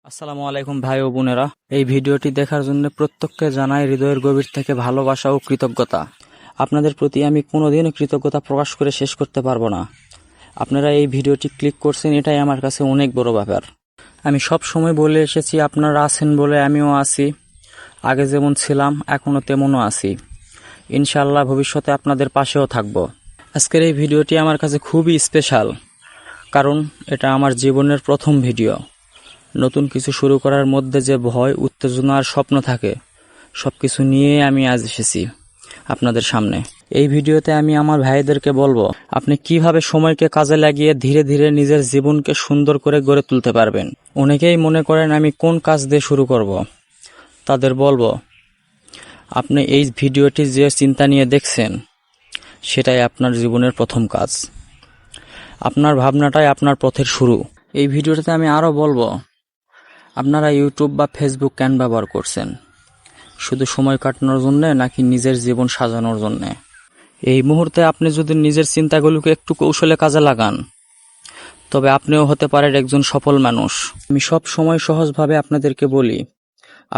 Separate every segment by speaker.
Speaker 1: আসসালামু আলাইকুম ভাই ও বোনেরা, এই ভিডিওটি দেখার জন্য প্রত্যেককে জানাই হৃদয়ের গভীর থেকে ভালোবাসা ও কৃতজ্ঞতা। আপনাদের প্রতি আমি কোনোদিনও কৃতজ্ঞতা প্রকাশ করে শেষ করতে পারবো না। আপনারা এই ভিডিওটি ক্লিক করছেন, এটাই আমার কাছে অনেক বড় ব্যাপার। আমি সব সময় বলে এসেছি, আপনারা আছেন বলে আমিও আছি। আগে যেমন ছিলাম এখনও তেমনও আছি। ইনশাআল্লাহ ভবিষ্যতে আপনাদের পাশেও থাকব। আজকের এই ভিডিওটি আমার কাছে খুবই স্পেশাল, কারণ এটা আমার জীবনের প্রথম ভিডিও। নতুন কিছু শুরু করার মধ্যে যে ভয়, উত্তেজনা আর স্বপ্ন থাকে, সবকিছু নিয়ে আমি আজ এসেছি আপনাদের সামনে। এই ভিডিওতে আমি আমার ভাইদেরকে বলবো, আপনি কিভাবে সময়কে কাজে লাগিয়ে ধীরে ধীরে নিজের জীবনকে সুন্দর করে গড়ে তুলতে পারবেন। অনেকেই মনে করেন আমি কোন কাজ দিয়ে শুরু করব। তাদের বলবো, আপনি এই ভিডিওটি যে চিন্তা নিয়ে দেখছেন, সেটাই আপনার জীবনের প্রথম কাজ। আপনার ভাবনাটাই আপনার পথের শুরু। এই ভিডিওটাতে আমি আরও বলবো, আপনারা ইউটিউব বা ফেসবুক কেন ব্যবহার করছেন? শুধু সময় কাটানোর জন্য নাকি নিজের জীবন সাজানোর জন্য? এই মুহূর্তে আপনি যদি নিজের চিন্তাগুলোকে একটু কৌশলে কাজে লাগান, তবে আপনিও হতে পারেন একজন সফল মানুষ। আমি সব সময় সহজভাবে আপনাদেরকে বলি,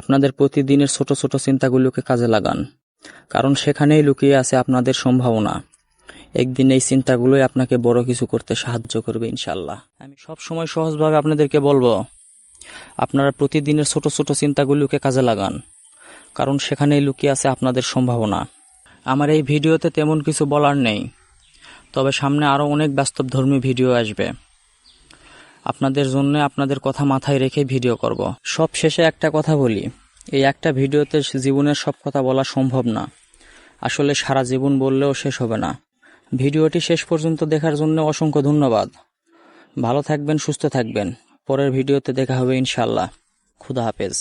Speaker 1: আপনাদের প্রতিদিনের ছোট ছোট চিন্তাগুলোকে কাজে লাগান, কারণ সেখানেই লুকিয়ে আছে আপনাদের সম্ভাবনা। একদিন এই চিন্তাগুলোই আপনাকে বড় কিছু করতে সাহায্য করবে ইনশাল্লাহ। আমি সব সময় সহজভাবে আপনাদেরকে বলবো, আপনারা প্রতিদিনের ছোট ছোট চিন্তাগুলোকে কাজে লাগান, কারণ সেখানেই লুকিয়ে আছে আপনাদের সম্ভাবনা। আমার এই ভিডিওতে তেমন কিছু বলার নেই, তবে সামনে আরও অনেক বাস্তবধর্মী ভিডিও আসবে। আপনাদের জন্য আপনাদের কথা মাথায় রেখে ভিডিও করব। সব শেষে একটা কথা বলি, এই একটা ভিডিওতে জীবনের সব কথা বলা সম্ভব না। আসলে সারা জীবন বললেও শেষ হবে না। ভিডিওটি শেষ পর্যন্ত দেখার জন্য অসংখ্য ধন্যবাদ। ভালো থাকবেন, সুস্থ থাকবেন। পরের ভিডিওতে দেখা হবে ইনশাআল্লাহ। খুদা হাফেজ।